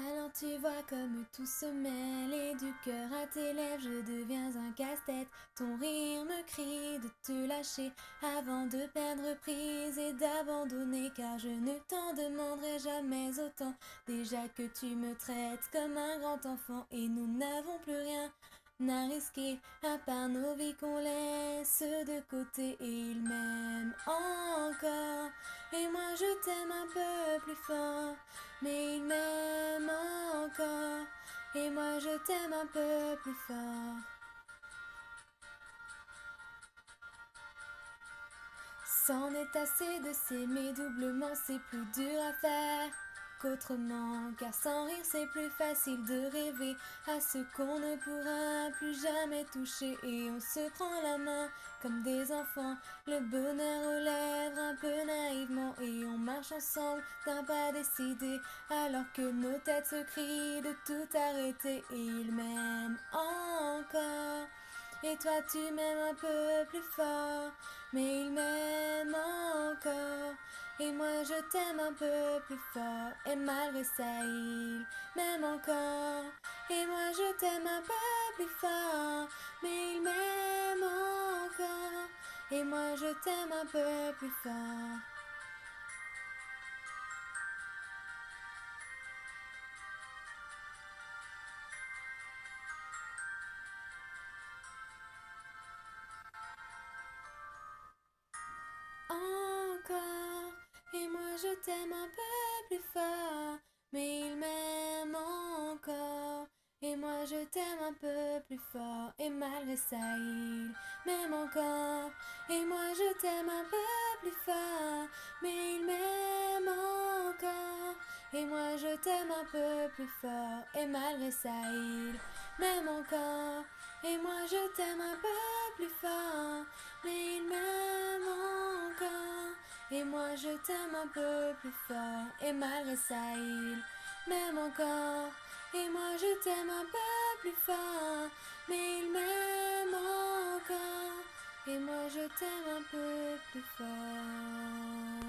Alors tu vois comme tout se mêle et du cœur à tes lèvres je deviens un casse-tête. Ton rire me crie de te lâcher avant de perdre prise et d'abandonner, car je ne t'en demanderai jamais autant. Déjà que tu me traites comme un grand enfant et nous n'avons plus rien à risquer à part nos vies qu'on laisse de côté, et il m'aime encore et moi je t'aime un peu plus fort, mais il m'aime encore et moi je t'aime un peu plus fort. C'en est assez de s'aimer doublement, c'est plus dur à faire qu'autrement, car sans rire c'est plus facile de rêver à ce qu'on ne pourra plus jamais toucher, et on se prend la main comme des enfants, le bonheur aux lèvres un peu naïvement, et on marche ensemble d'un pas décidé alors que nos têtes se crient de tout arrêter, et il m'aime encore et toi tu m'aimes un peu plus fort, mais il m'aime encore et moi je t'aime un peu plus fort, et malgré ça il m'aime encore et moi je t'aime un peu plus fort, mais il m'aime encore et moi je t'aime un peu plus fort. Encore et moi je t'aime un peu plus fort, mais il m'aime encore et moi je t'aime un peu plus fort, et malgré ça il m'aime encore et moi je t'aime un peu plus fort, mais il m'aime encore et moi je t'aime un peu plus fort, et malgré ça il m'aime encore et moi je t'aime un peu plus fort, mais il m'aime encore et moi je t'aime un peu plus fort, et malgré ça il m'aime encore et moi je t'aime un peu plus fort, mais il m'aime encore et moi je t'aime un peu plus fort.